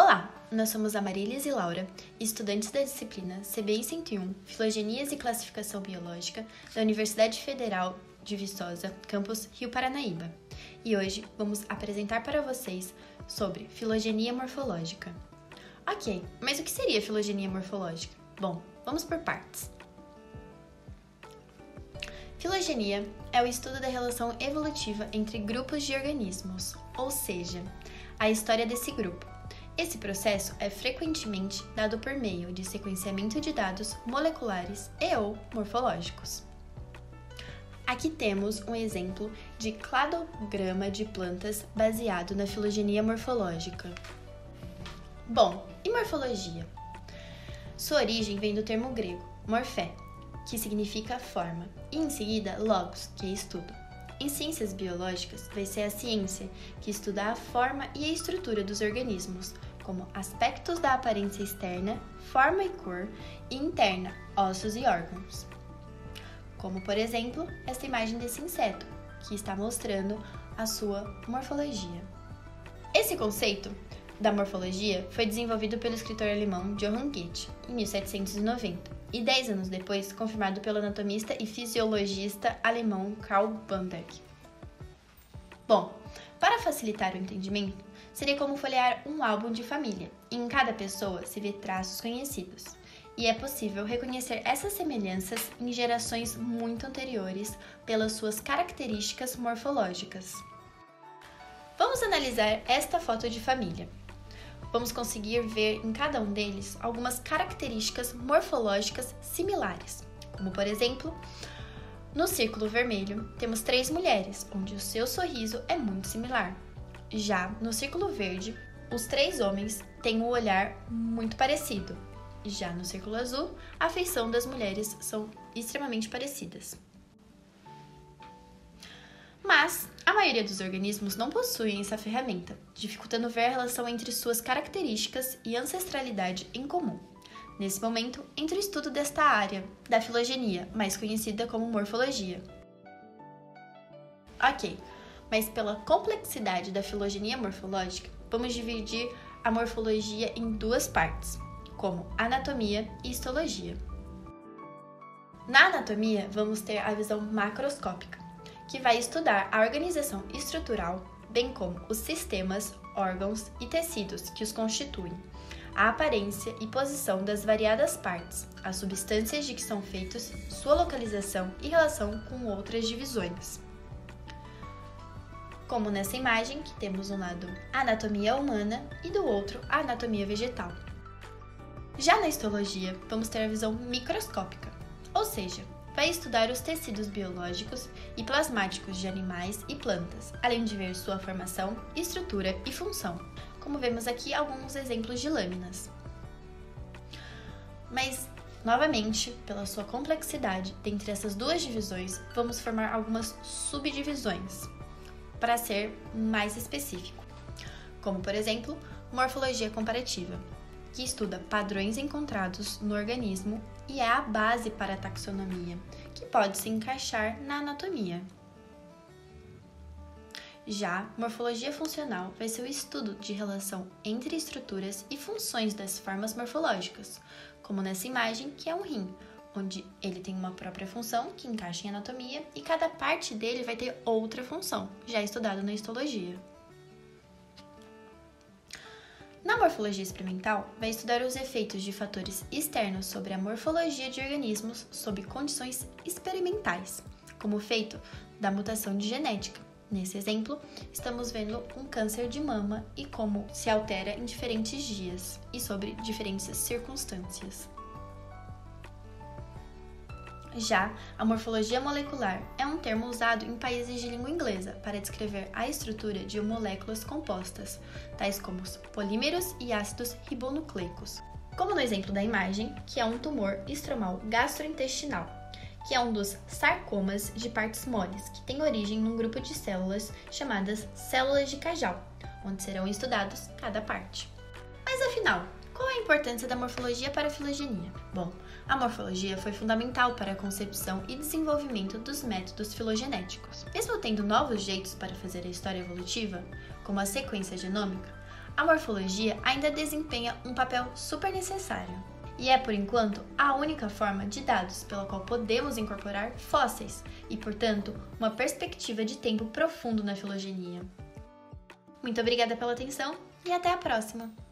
Olá, nós somos a Marilis e Laura, estudantes da disciplina CBI 101, Filogenias e Classificação Biológica, da Universidade Federal de Viçosa, campus Rio Paranaíba. E hoje vamos apresentar para vocês sobre filogenia morfológica. Ok, mas o que seria filogenia morfológica? Bom, vamos por partes. Filogenia é o estudo da relação evolutiva entre grupos de organismos, ou seja, a história desse grupo. Esse processo é frequentemente dado por meio de sequenciamento de dados moleculares e/ou morfológicos. Aqui temos um exemplo de cladograma de plantas baseado na filogenia morfológica. Bom, e morfologia? Sua origem vem do termo grego morphé, que significa forma, e em seguida logos, que é estudo. Em ciências biológicas, vai ser a ciência que estuda a forma e a estrutura dos organismos, como aspectos da aparência externa, forma e cor, e interna, ossos e órgãos. Como, por exemplo, esta imagem desse inseto, que está mostrando a sua morfologia. Esse conceito da morfologia foi desenvolvido pelo escritor alemão Johann Goethe, em 1790, e 10 anos depois confirmado pelo anatomista e fisiologista alemão Carl Bamberg. Bom, para facilitar o entendimento, seria como folhear um álbum de família, e em cada pessoa se vê traços conhecidos, e é possível reconhecer essas semelhanças em gerações muito anteriores pelas suas características morfológicas. Vamos analisar esta foto de família. Vamos conseguir ver em cada um deles algumas características morfológicas similares, como por exemplo, no círculo vermelho temos 3 mulheres, onde o seu sorriso é muito similar. Já no círculo verde, os 3 homens têm um olhar muito parecido. Já no círculo azul, a feição das mulheres são extremamente parecidas. Mas a maioria dos organismos não possuem essa ferramenta, dificultando ver a relação entre suas características e ancestralidade em comum. Nesse momento, entra o estudo desta área, da filogenia, mais conhecida como morfologia. Ok, mas pela complexidade da filogenia morfológica, vamos dividir a morfologia em 2 partes, como anatomia e histologia. Na anatomia, vamos ter a visão macroscópica, que vai estudar a organização estrutural, bem como os sistemas, órgãos e tecidos que os constituem, a aparência e posição das variadas partes, as substâncias de que são feitos, sua localização e relação com outras divisões. Como nessa imagem, que temos um lado a anatomia humana e do outro a anatomia vegetal. Já na histologia, vamos ter a visão microscópica, ou seja, vai estudar os tecidos biológicos e plasmáticos de animais e plantas, além de ver sua formação, estrutura e função, como vemos aqui alguns exemplos de lâminas. Mas, novamente, pela sua complexidade, dentre essas 2 divisões, vamos formar algumas subdivisões, para ser mais específico, como, por exemplo, morfologia comparativa, que estuda padrões encontrados no organismo e é a base para a taxonomia, que pode se encaixar na anatomia. Já morfologia funcional vai ser o estudo de relação entre estruturas e funções das formas morfológicas, como nessa imagem, que é um rim, onde ele tem uma própria função que encaixa em anatomia e cada parte dele vai ter outra função, já estudado na histologia. Na morfologia experimental, vai estudar os efeitos de fatores externos sobre a morfologia de organismos sob condições experimentais, como o feito da mutação de genética. Nesse exemplo, estamos vendo um câncer de mama e como se altera em diferentes dias e sobre diferentes circunstâncias. Já a morfologia molecular é um termo usado em países de língua inglesa para descrever a estrutura de moléculas compostas, tais como os polímeros e ácidos ribonucleicos, como no exemplo da imagem, que é um tumor estromal gastrointestinal, que é um dos sarcomas de partes moles, que tem origem num grupo de células chamadas células de Cajal, onde serão estudados cada parte. Mas afinal, qual a importância da morfologia para a filogenia? Bom, a morfologia foi fundamental para a concepção e desenvolvimento dos métodos filogenéticos. Mesmo tendo novos jeitos para fazer a história evolutiva, como a sequência genômica, a morfologia ainda desempenha um papel super necessário. E é, por enquanto, a única forma de dados pela qual podemos incorporar fósseis e, portanto, uma perspectiva de tempo profundo na filogenia. Muito obrigada pela atenção e até a próxima!